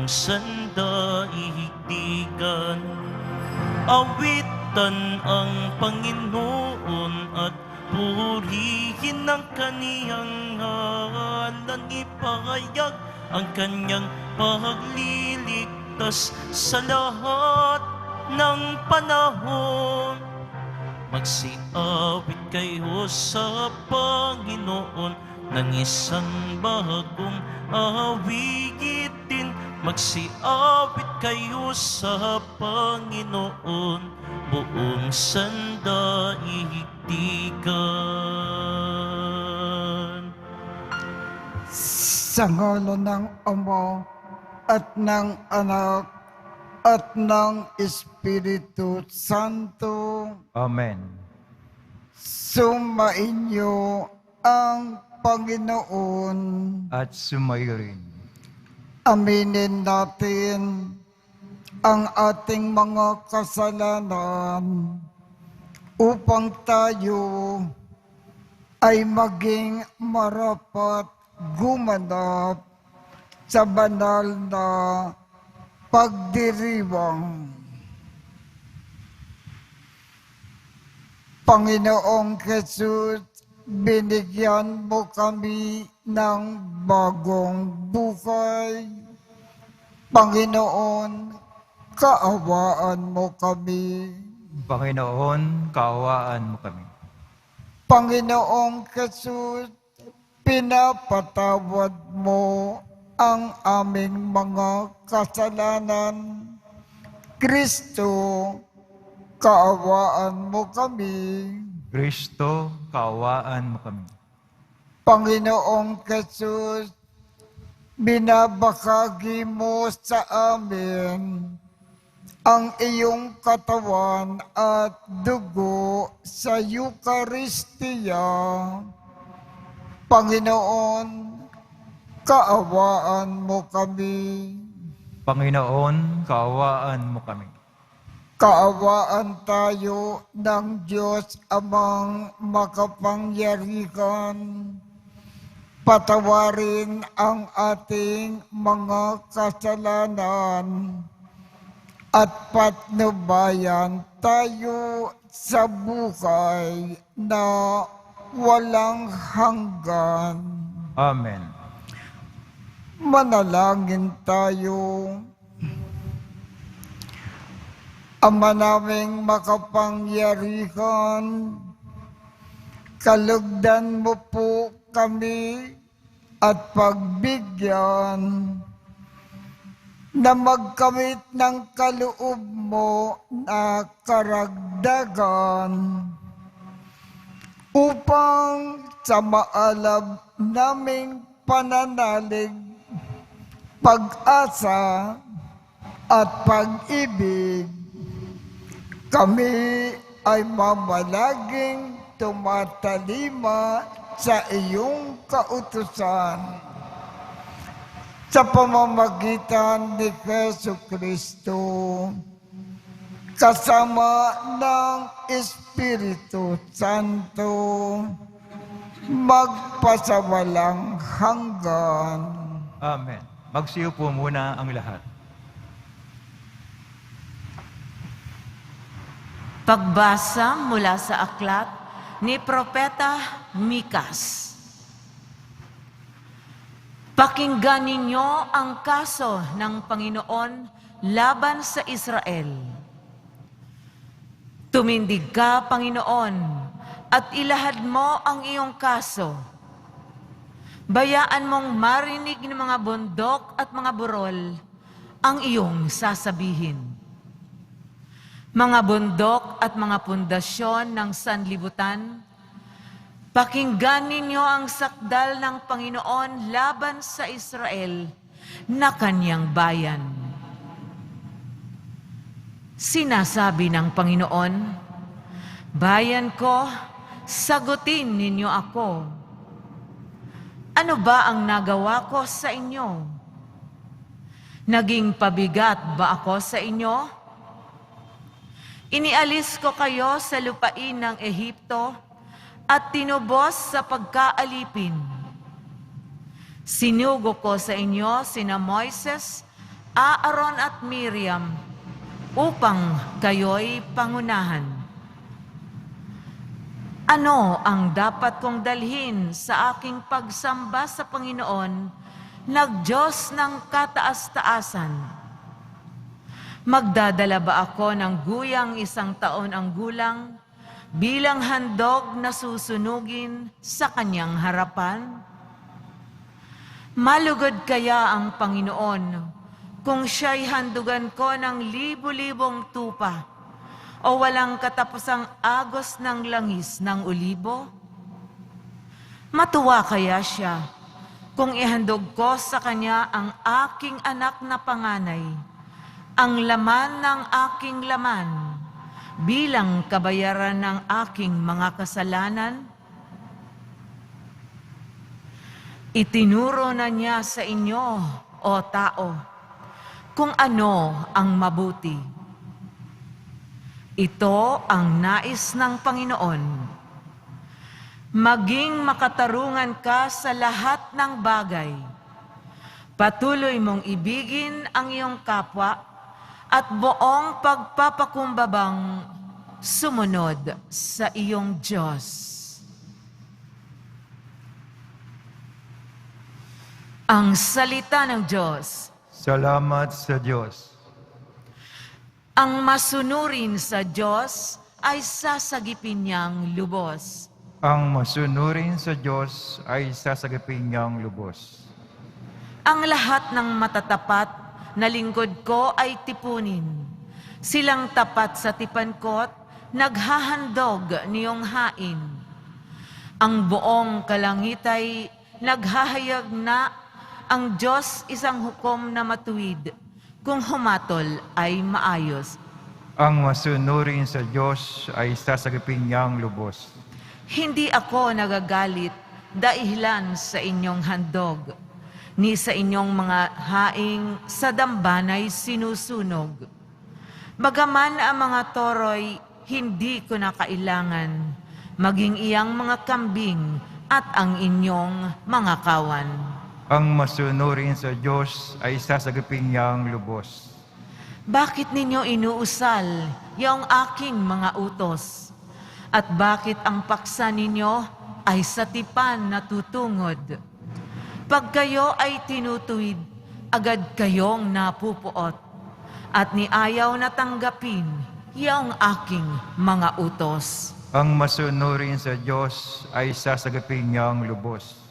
buong sandaigdigan. Awitan ang Panginoon at purihin ang kaniyang ngalan. Ipahayag ang kanyang pagliligtas sa lahat ng panahon. Magsiawit kayo sa Panginoon ng isang bagong awitin. Magsiawit kayo sa Panginoon buong sandaigdigan. Sa ngalan ng Ama at ng Anak at ng Espiritu Santo. Amen. Sumainyo ang Panginoon. At sumayo rin. Aminin natin ang ating mga kasalanan upang tayo ay maging marapat gumanap sa banal na pagdiriwang. Panginoong Jesus, binigyan mo kami ng bagong buhay. Panginoon, kaawaan mo kami. Panginoon, kaawaan mo kami. Panginoong Jesus, pinapatawad mo ang aming mga kasalanan. Kristo, kaawaan mo kami. Kristo, kaawaan mo kami. Panginoong Jesus, binabahagi mo sa amin ang iyong katawan at dugo sa Eucharistia. Panginoon, kaawaan mo kami. Panginoon, kaawaan mo kami. Kaawaan tayo ng Diyos amang makapangyarihan. Patawarin ang ating mga kasalanan at patnubayan tayo sa buhay na walang hanggan. Amen. Manalangin tayo. Ama naming makapangyarihan, kalugdan mo po kami at pagbigyan na magkamit ng kaloob mo na karagdagan upang sa maalab naming pananalig, pag-asa at pag-ibig, kami ay mamalaging tumatalima sa iyong kautusan. Sa pamamagitan ni Jesucristo, kasama ng Espiritu Santo, magpasawalang hanggan. Amen. Magsiyo po muna ang lahat. Pagbasa mula sa aklat ni Propeta Mikas. Pakinggan ninyo ang kaso ng Panginoon laban sa Israel. Tumindig ka, Panginoon, at ilahad mo ang iyong kaso. Bayaan mong marinig ng mga bundok at mga burol ang iyong sasabihin. Mga bundok at mga pundasyon ng sanlibutan, pakinggan ninyo ang sakdal ng Panginoon laban sa Israel na kanyang bayan. Sinasabi ng Panginoon, bayan ko, sagutin ninyo ako. Ano ba ang nagawa ko sa inyo? Naging pabigat ba ako sa inyo? Inialis ko kayo sa lupain ng Ehipto at tinubos sa pagkaalipin. Sinugo ko sa inyo sina Moises Aaron at Miriam upang kayo'y pangunahan. Ano ang dapat kong dalhin sa aking pagsamba sa Panginoon, nag-Diyos ng kataas-taasan? Magdadala ba ako ng guyang 1 taon ang gulang bilang handog na susunugin sa kanyang harapan? Malugod kaya ang Panginoon kung siya'y handugan ko ng libu-libong tupa o walang katapusang agos ng langis ng olibo? Matuwa kaya siya kung ihandog ko sa kanya ang aking anak na panganay, ang laman ng aking laman, bilang kabayaran ng aking mga kasalanan? Itinuro na niya sa inyo, o tao, kung ano ang mabuti. Ito ang nais ng Panginoon. Maging makatarungan ka sa lahat ng bagay. Patuloy mong ibigin ang iyong kapwa at buong pagpapakumbabang sumunod sa iyong Diyos. Ang salita ng Diyos. Salamat sa Diyos. Ang masunurin sa Diyos ay sasagipin niyang lubos. Ang masunurin sa Diyos ay sasagipin niyang lubos. Ang lahat ng matatapat na lingkod ko ay tipunin. Silang tapat sa tipan ko't naghahandog niyong hain. Ang buong kalangit ay naghahayag na ang Diyos isang hukom na matuwid, kung humatol ay maayos. Ang masunurin sa Diyos ay sasagipin niyang lubos. Hindi ako nagagalit dahilan sa inyong handog, ni sa inyong mga haing sa dambanay sinusunog. Bagaman ang mga toro'y hindi ko na kailangan, maging iyang mga kambing at ang inyong mga kawan. Ang masunurin sa Diyos ay sasagipin niyang lubos. Bakit ninyo inuusal yung aking mga utos? At bakit ang paksa ninyo ay sa tipan natutungod? Pag kayo ay tinutuwid, agad kayong napupuot at niayaw na tanggapin yung aking mga utos. Ang masunurin sa Diyos ay sasagipin niyang lubos.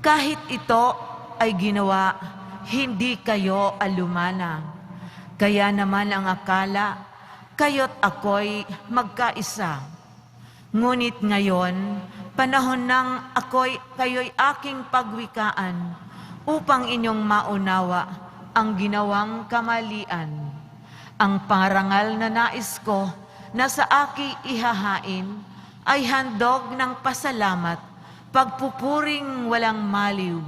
Kahit ito ay ginawa, hindi kayo alumana. Kaya naman ang akala, kayo't ako'y magkaisa. Ngunit ngayon, panahon ng kayo'y aking pagwikaan upang inyong maunawa ang ginawang kamalian. Ang parangal na nais ko na sa aki ihahain ay handog ng pasalamat, pagpupuring walang maliw.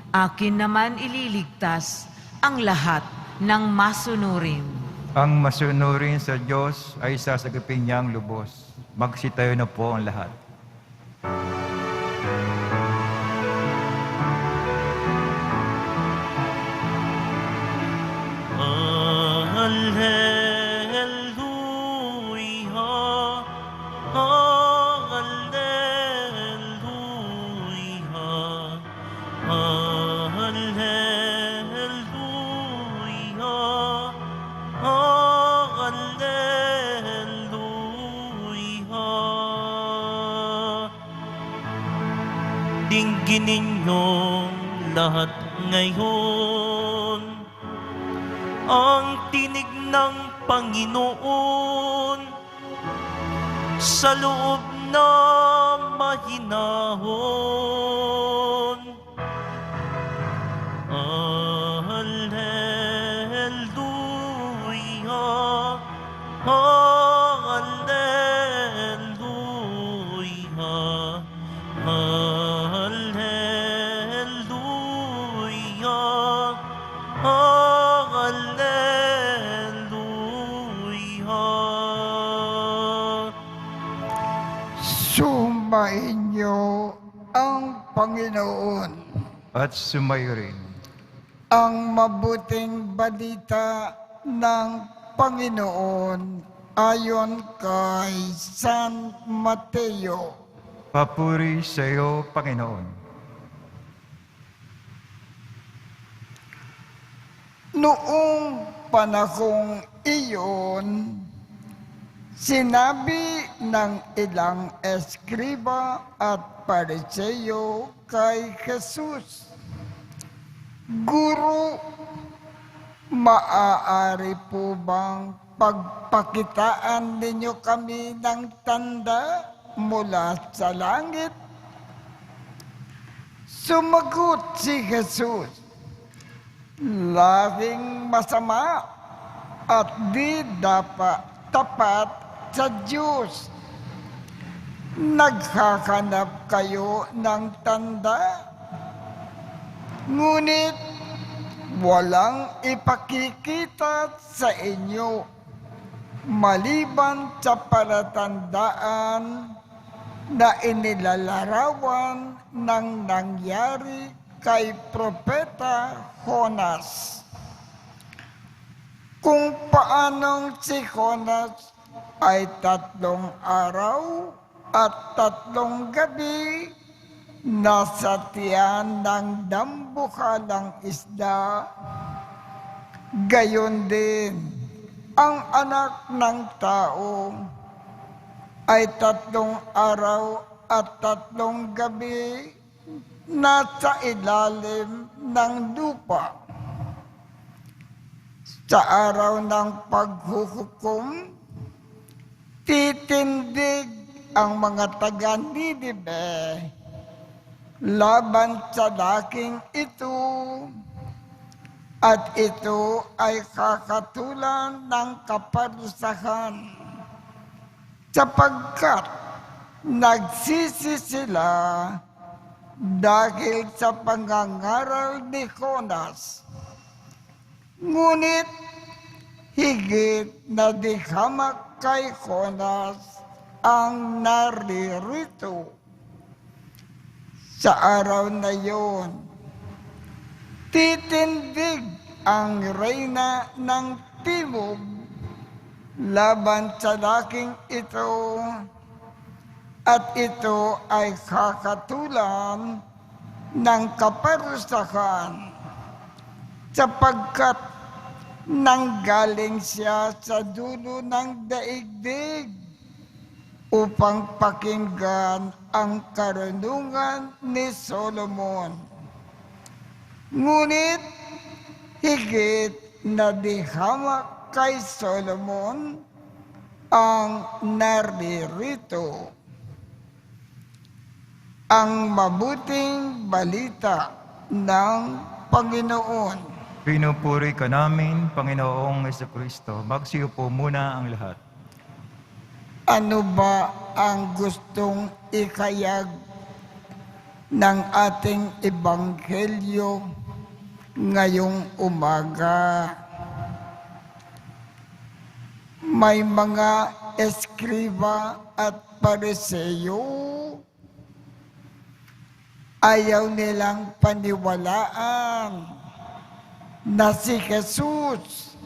Akin naman ililigtas ang lahat ng masunurin. Ang masunurin sa Diyos ay sasagipin niyang lubos. Magsitayo na po ang lahat. Hallelujah, hallelujah, hallelujah, hallelujah. Dinggin ninyong lahat ngayon ang tinig ng Panginoon sa loob na mahinahon. Hallelujah, hallelujah, hallelujah, hallelujah. Sumainyo ang Panginoon. At sumayo rin. Ang mabuting balita ng Panginoon ayon kay San Mateo. Papuri sa iyo, Panginoon. Noong panahong iyon, sinabi ng ilang eskriba at Pariseo kay Jesus, Guro, maaari po bang pagpakitaan ninyo kami ng tanda mula sa langit? Sumagot si Jesus, lahing masama at di dapat tapat sa Diyos. Naghahanap kayo ng tanda, ngunit walang ipakikita sa inyo maliban sa palatandaan na inilalarawan ng nangyari kay Propeta Jonas. Kung paanong si Jonas ay 3 araw at 3 gabi nasa tiyan ng dambuhalang isda, gayon din ang anak ng tao ay 3 araw at 3 gabi nasa ilalim ng lupa. Sa araw ng paghuhukom, titindig ang mga taga-Ninive laban sa laking ito, at ito ay kakatulan ng kaparusahan, sapagkat nagsisi sila dahil sa pangangaral ni Jonas. Ngunit higit na di hamak kay Jonas ang naririto. Sa araw na yon, titindig ang reyna ng timog laban sa laking ito, at ito ay kakatulan ng kaparusahan, sapagkat nanggaling siya sa dulo ng daigdig upang pakinggan ang karunungan ni Solomon. Ngunit higit na di hamak kay Solomon ang naririto. Ang mabuting balita ng Panginoon. Pinupuri ka namin, Panginoong Jesucristo. Magsiupo muna ang lahat. Ano ba ang gustong ikayag ng ating ebanghelyo ngayong umaga? May mga eskriba at pariseo, ayaw nilang paniwalaan na si Jesus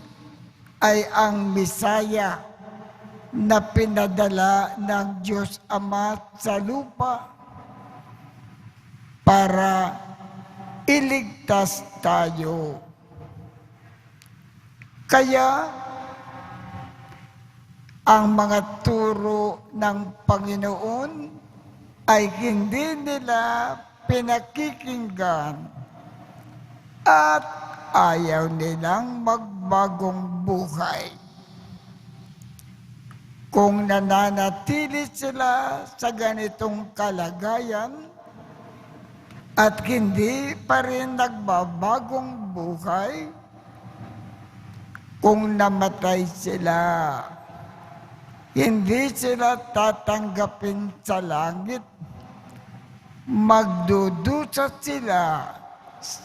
ay ang Misaya na pinadala ng Diyos Ama sa lupa para iligtas tayo. Kaya ang mga turo ng Panginoon ay hindi nila pinakikinggan at ayaw nilang magbagong buhay. Kung nananatili sila sa ganitong kalagayan at hindi pa rin nagbabagong buhay, kung namatay sila, hindi sila tatanggapin sa langit. Magdudusa sila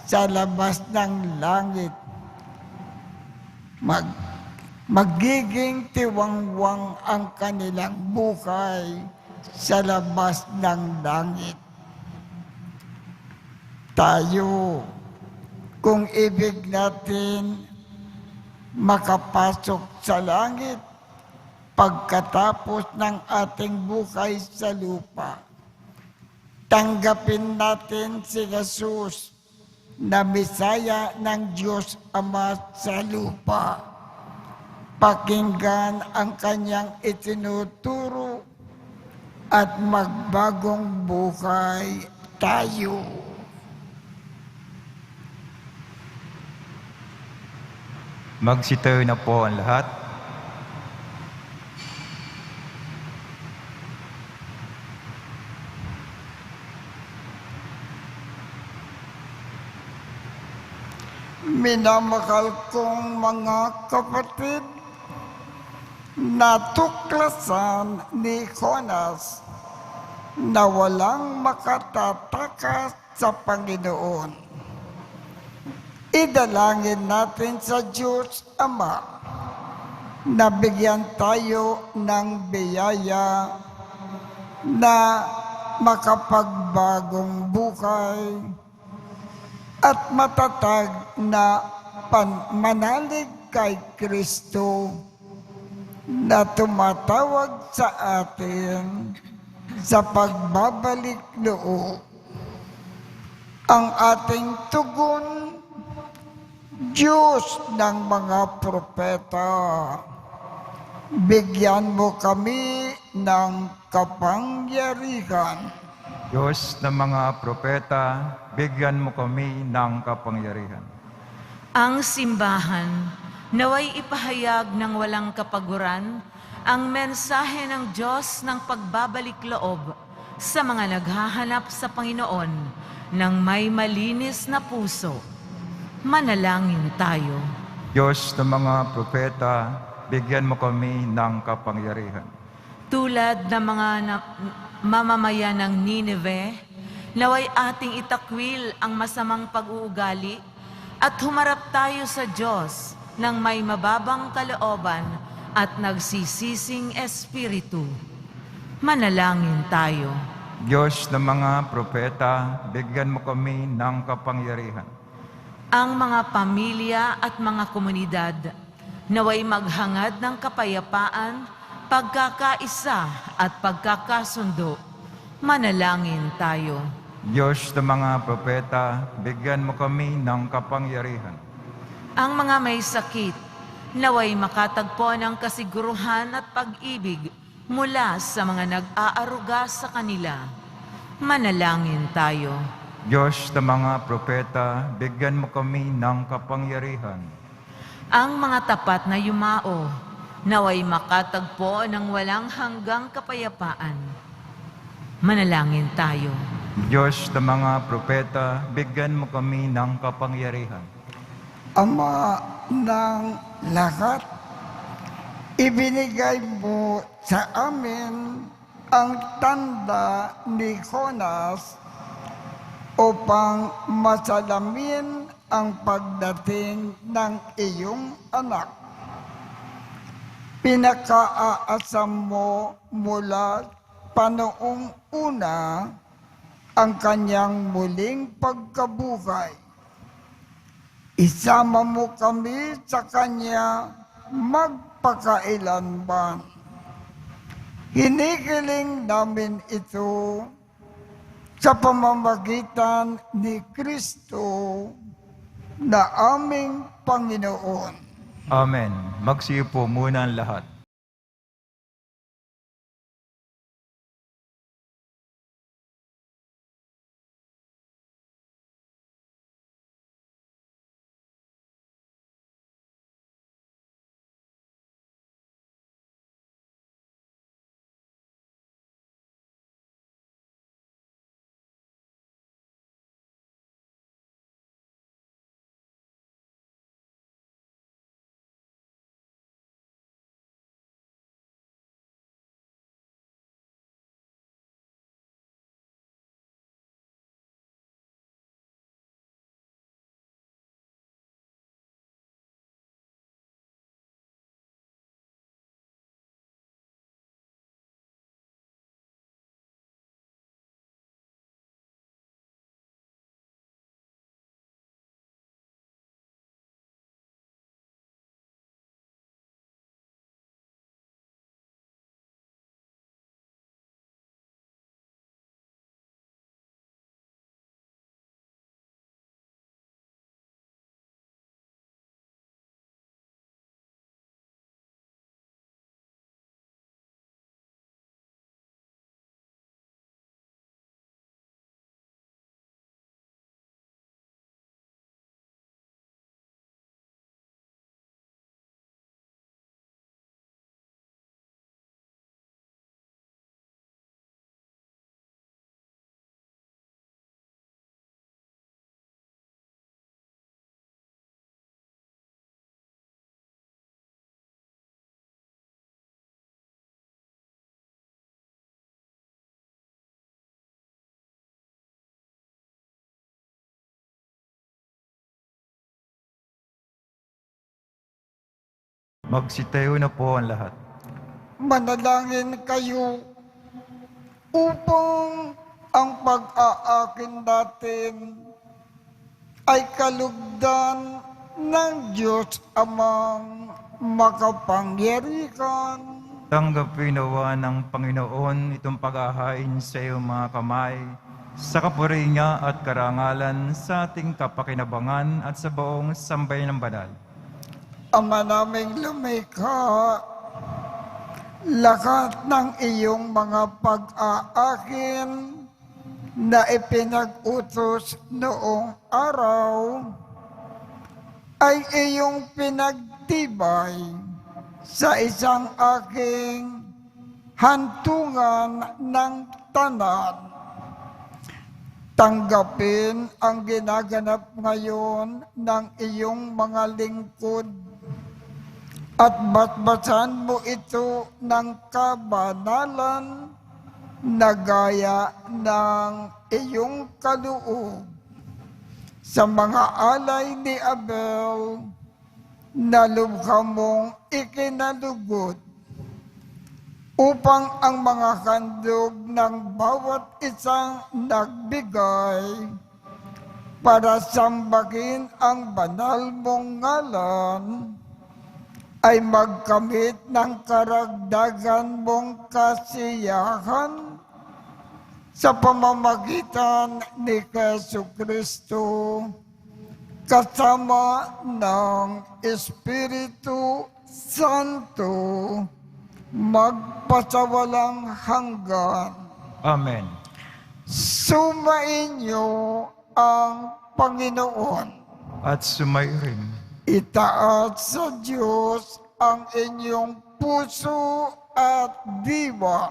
sa labas ng langit. Magiging tiwangwang ang kanilang buhay sa labas ng langit. Tayo Kung ibig natin makapasok sa langit pagkatapos ng ating buhay sa lupa, tanggapin natin si Jesus na Mesaya ng Diyos Ama sa lupa. Pakinggan ang kanyang itinuturo at magbagong buhay tayo. Magsitayo na po ang lahat. Minamahal kong mga kapatid, natuklasan ni Jonas na walang makatatakas sa Panginoon. Idalangin natin sa Diyos Ama na bigyan tayo ng biyaya na makapagbagong buhay at matatag na manalig kay Kristo na tumatawag sa atin sa pagbabalik loob. Ang ating tugon, Diyos ng mga propeta, bigyan mo kami ng kapangyarihan. Diyos ng mga propeta, bigyan mo kami ng kapangyarihan. Ang simbahan, naway ipahayag ng walang kapaguran ang mensahe ng Diyos ng pagbabalik loob sa mga naghahanap sa Panginoon ng may malinis na puso. Manalangin tayo. Diyos ng mga propeta, bigyan mo kami ng kapangyarihan. Tulad ng mga mamamayan ng Nineveh, naway ating itakwil ang masamang pag-uugali at humarap tayo sa Diyos ng may mababang kalooban at nagsisising espiritu. Manalangin tayo. Diyos ng mga propeta, bigyan mo kami ng kapangyarihan. Ang mga pamilya at mga komunidad naway maghangad ng kapayapaan, pagkakaisa at pagkakasundo. Manalangin tayo. Diyos ng mga propeta, bigyan mo kami ng kapangyarihan. Ang mga may sakit naway makatagpo ng kasiguruhan at pag-ibig mula sa mga nag-aaruga sa kanila. Manalangin tayo. Diyos ng mga propeta, bigyan mo kami ng kapangyarihan. Ang mga tapat na yumao naway makatagpo ng walang hanggang kapayapaan. Manalangin tayo. Diyos ng mga propeta, bigyan mo kami ng kapangyarihan. Ama ng lahat, ibinigay mo sa amin ang tanda ni Jonas upang masalamin ang pagdating ng iyong anak. Pinakaasam mo mula pa noong una ang kanyang muling pagkabuhay. Isama mo kami sa kanya magpakailanman. Hinihiling namin ito sa pamamagitan ni Kristo na aming Panginoon. Amen. Magsiupo muna ang lahat. Magsitayo na po ang lahat. Manalangin kayo upang ang pag-aakin natin ay kalugdan ng Diyos Amang makapangyarihan. Tanggapin nawa ng Panginoon itong paghahain sa iyong mga kamay, sa kapuri niya at karangalan sa ating kapakinabangan at sa buong sambayan ng banal. Ama naming lumikha, lahat ng iyong mga pag-aakin na ipinag-utos noong araw ay iyong pinagtibay sa isang aking hantungan ng tanan. Tanggapin ang ginaganap ngayon ng iyong mga lingkod at batbasan mo ito ng kabanalan na gaya ng iyong kaloob sa mga alay ni Abel na lubha mong ikinalugot upang ang mga handog ng bawat isang nagbigay para sambahin ang banal mong ngalan ay magkamit ng karagdagan mong kasiyahan sa pamamagitan ni Jesucristo kasama ng Espiritu Santo magpasawalang hanggan. Amen. Sumainyo ang Panginoon. At sumayrin. Itaas sa Diyos ang inyong puso at diwa.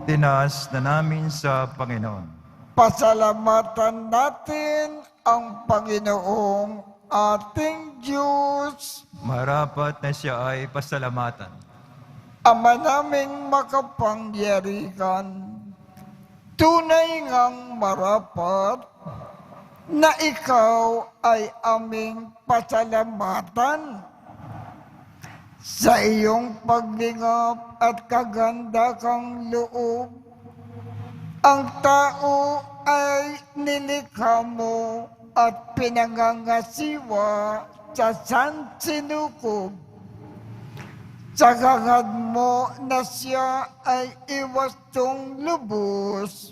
Tinaas na namin sa Panginoon. Pasalamatan natin ang Panginoong ating Diyos. Marapat na siya ay pasalamatan. Ama naming makapangyarihan, tunay ngang marapat na ikaw ay aming pasalamatan sa iyong paglingap at kaganda kang loob. Ang tao ay nilikha mo at pinangangasiwa sa sansinukob. Sa hangad mo na siya ay iwastong lubos,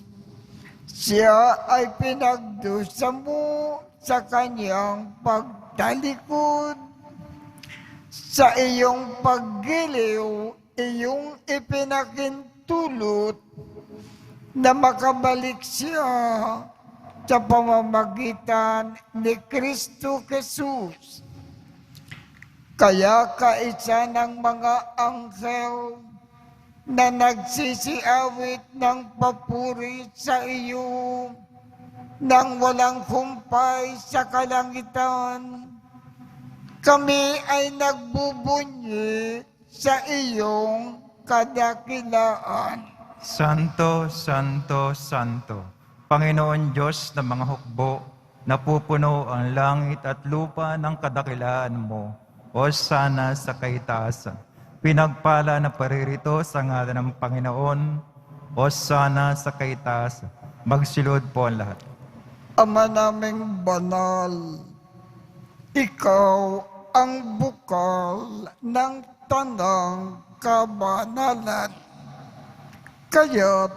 siya ay pinagdusa mo sa kanyang pagtalikod. Sa iyong paggiliw, iyong ipinakintulot na makabalik siya sa pamamagitan ni Kristo Jesus. Kaya kaisa ng mga anghel na nagsisiawit ng papuri sa iyo nang walang humpay sa kalangitan, kami ay nagbubunyi sa iyong kadakilaan. Santo, Santo, Santo, Panginoon Diyos ng mga hukbo, napupuno ang langit at lupa ng kadakilaan mo. O sana sa kaitaasan. Pinagpala na paririto sa ngalan ng Panginoon. O sana sa kaitaasan. Magsilod po ang lahat. Ama naming banal, ikaw ang bukal ng tanang kabanalan. Kaya't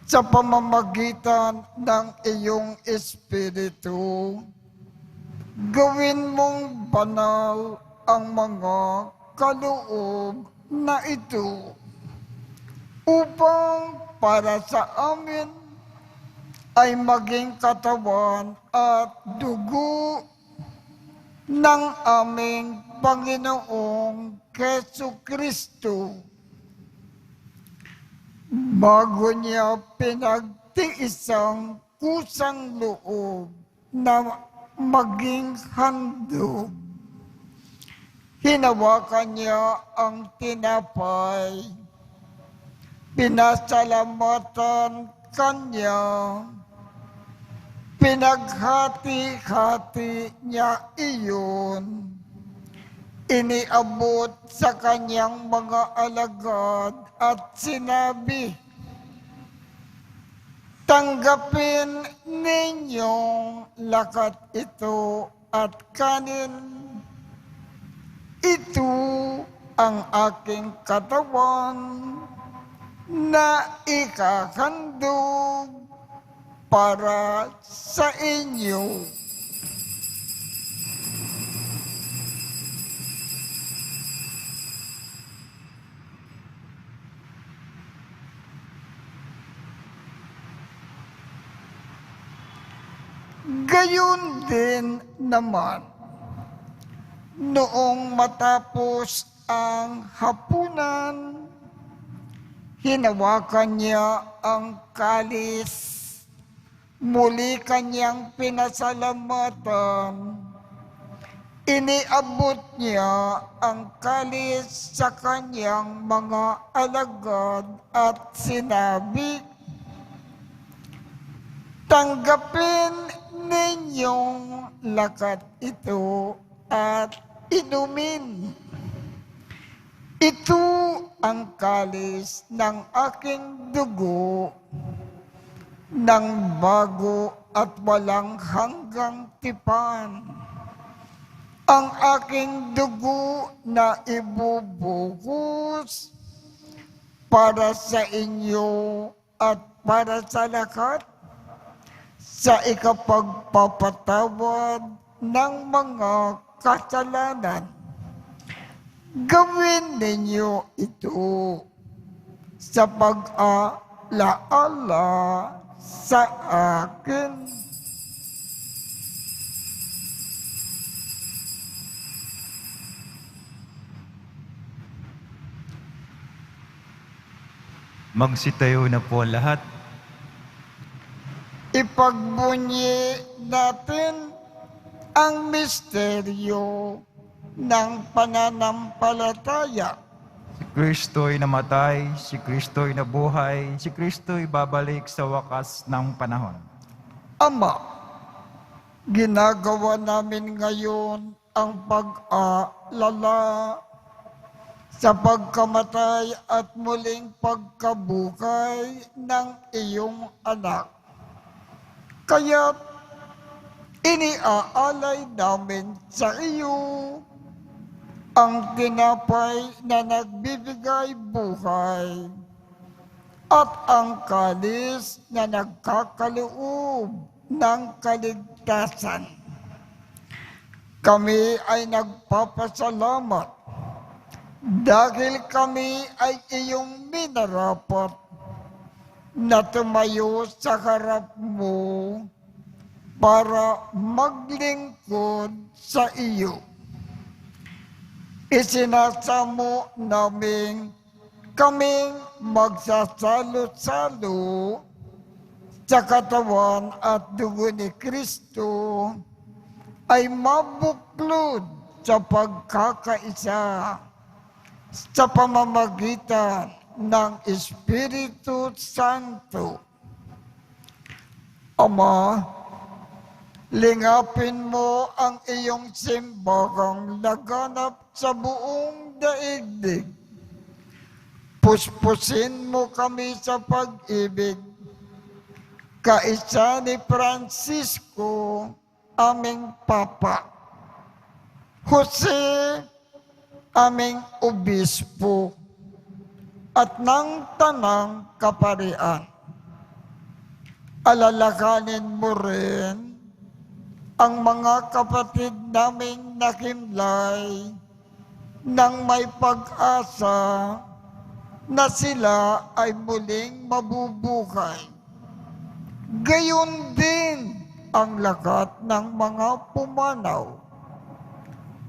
sa pamamagitan ng iyong Espiritu, gawin mong banal ang mga kaloob na ito upang para sa amin ay maging katawan at dugo ng aming Panginoong Jesucristo. Bago niya pinagtiisang kusang loob na maging handog, hinawakan niya ang tinapay, pinasalamatan kanya, pinaghati-hati niya iyon, Iniabot sa kanyang mga alagad at sinabi, "Tanggapin ninyong lakat ito at kanin. Ito ang aking katawan na ikakandog para sa inyo." Gayon din naman, noong matapos ang hapunan, hinawakan niya ang kalis, muli kanyang pinasalamatan. Iniabot niya ang kalis sa kanyang mga alagad at sinabi, "Tanggapin ninyong lakat ito at inumin. Ito ang kalis ng aking dugo ng bago at walang hanggang tipan. Ang aking dugo na ibubuhos para sa inyo at para sa lahat sa ikapagpapatawad ng mga kasalanan. Gawin ninyo ito sa pag-alaala sa akin." Magsitayo na po lahat. Ipagbunyi natin ang misteryo ng pananampalataya. Si Kristo'y namatay, si Kristo'y nabuhay, si Kristo'y babalik sa wakas ng panahon. Ama, ginagawa namin ngayon ang pag-aalala sa pagkamatay at muling pagkabuhay ng iyong anak. Kaya't iniaalay namin sa iyo ang tinapay na nagbibigay buhay at ang kalis na nagkakaloob ng kaligtasan. Kami ay nagpapasalamat dahil kami ay iyong minarapat na tumayo sa harap mo para maglingkod sa iyo. Isinasamo namin kaming magsasalo-salo sa katawan at dugo ni Kristo ay mabuklod sa pagkakaisa sa pamamagitan ng Espiritu Santo. Ama, lingapin mo ang iyong simbahang laganap sa buong daigdig. Puspusin mo kami sa pag-ibig. Kaisa ni Francisco, aming Papa. Jose, aming Obispo. At ng Tanang Kaparian. Alalakanin mo rin ang mga kapatid naming nakimlay nang may pag-asa na sila ay muling mabubuhay. Gayon din ang lahat ng mga pumanaw.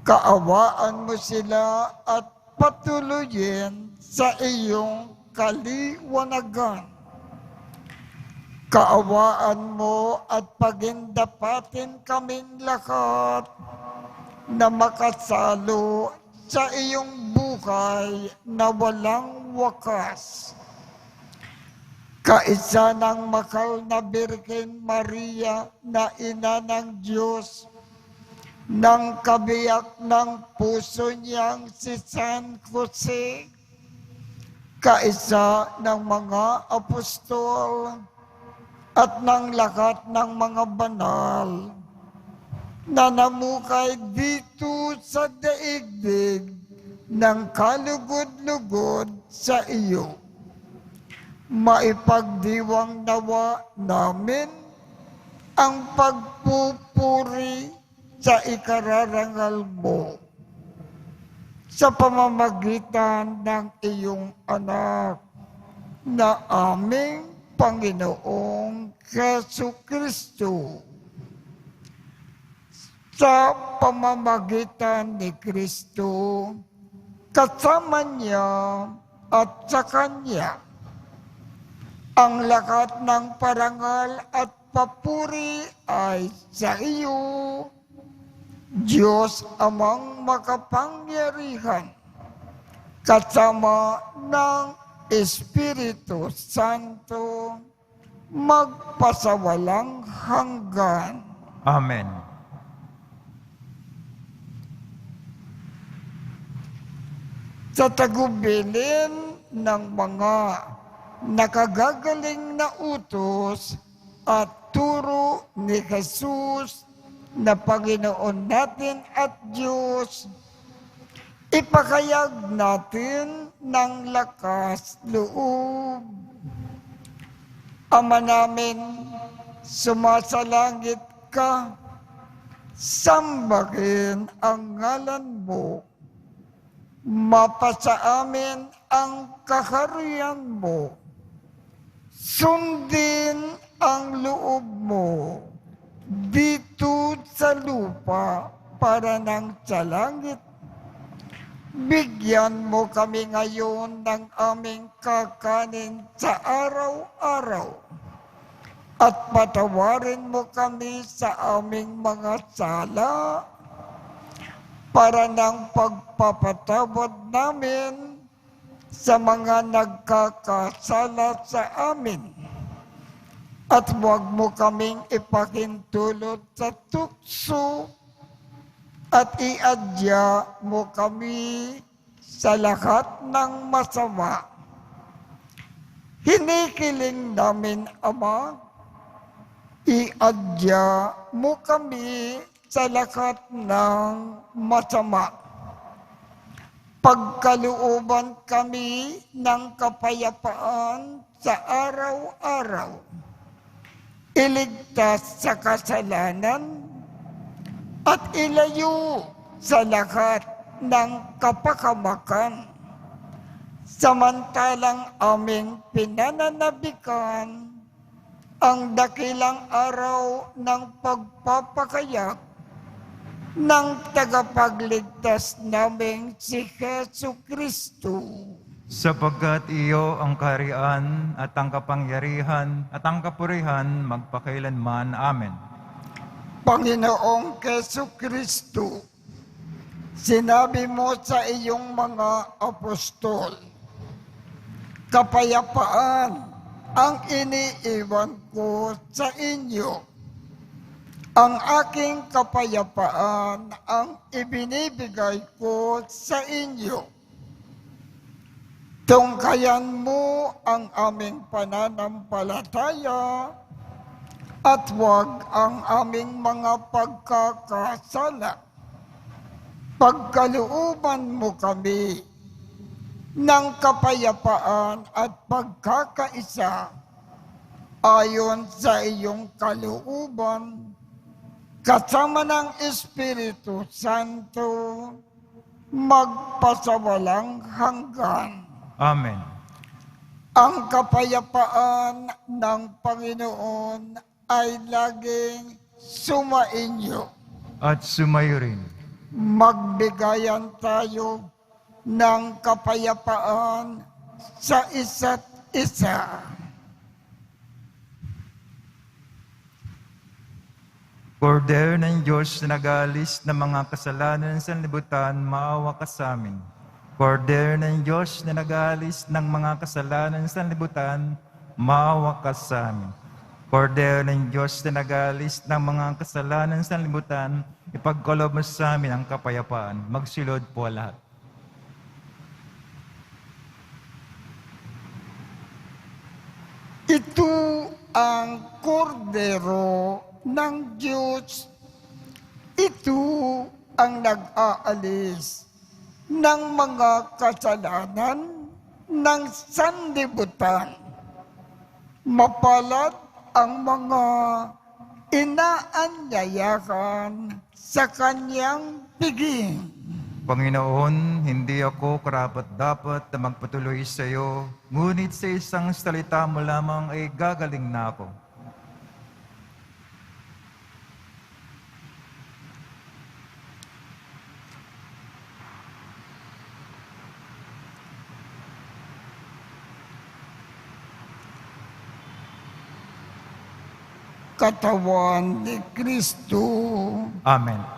Kaawaan mo sila at patuloyin sa iyong kaliwanagan. Kaawaan mo at pagindapatin kaming lahat na makasalo sa iyong buhay na walang wakas. Kaisa ng makal na Birhen Maria na Ina ng Diyos, ng kabiyak ng puso niyang si San Jose, kaisa ng mga apostol at ng lahat ng mga banal na namukay dito sa daigdig ng kalugod-lugod sa iyo. Maipagdiwang nawa namin ang pagpupuri sa ikararangal mo sa pamamagitan ng iyong anak na aming Panginoong Jesucristo. Sa pamamagitan ni Kristo, kasama niya at sa Kanya, ang lahat ng parangal at papuri ay sa iyo, Diyos Amang makapangyarihan, kasama ng Espiritu Santo, magpasawalang hanggan. Amen. Sa tagubilin ng mga nakagagaling na utos at turo ni Jesus na Panginoon natin at Diyos, ipakayag natin ng lakas loob. Ama namin, sumasalangit ka, sambahin ang ngalan mo. Mapasa amin ang kaharian mo. Sundin ang loob mo dito sa lupa para ng sa langit. Bigyan mo kami ngayon ng aming kakanin sa araw-araw at patawarin mo kami sa aming mga sala para ng pagpapatawad namin sa mga nagkakasala sa amin. At huwag mo kaming ipakintulot sa tukso at iadya mo kami sa lahat ng masama. Hinikiling namin, Ama, iadya mo kami sa lahat ng masama. Pagkalooban kami ng kapayapaan sa araw-araw. Iligtas sa kasalanan at ilayo sa lahat ng kapakamakan. Samantalang aming pinananabikan ang dakilang araw ng pagpapakayak ng tagapagligtas naming si Jesucristo. Sapagkat iyo ang kaharian at ang kapangyarihan at ang kapurihan magpakailanman. Amen. Panginoong Jesucristo, sinabi mo sa iyong mga apostol, kapayapaan ang iniiwan ko sa inyo. Ang aking kapayapaan ang ibinibigay ko sa inyo. Tungkayan mo ang aming pananampalataya at huwag ang aming mga pagkakasala. Pagkalooban mo kami ng kapayapaan at pagkakaisa ayon sa iyong kalooban, kasama ng Espiritu Santo, magpasawalang hanggan. Amen. Ang kapayapaan ng Panginoon ay laging sumainyo. At sumayo rin. Magbigayan tayo ng kapayapaan sa isa't isa. Kordero ng Diyos na nag-aalis ng mga kasalanan sa libutan, maawa ka sa amin. Kordero ng Diyos na nag-aalis ng mga kasalanan sa libutan, maawa ka sa amin. Kordero ng Diyos na nag-aalis ng mga kasalanan sa libutan, ipagkaloob mo sa amin ang kapayapaan. Magsilod po lahat. Ito ang kordero ng Diyos. Ito ang nag-aalis ng mga kasalanan ng sanlibutan. Mapalad ang mga inaanyayahan sa kanyang piging. Panginoon, hindi ako karapat-dapat na magpatuloy sa iyo, ngunit sa isang salita mo lamang ay gagaling na ako. Katawan ni Kristo. Amen.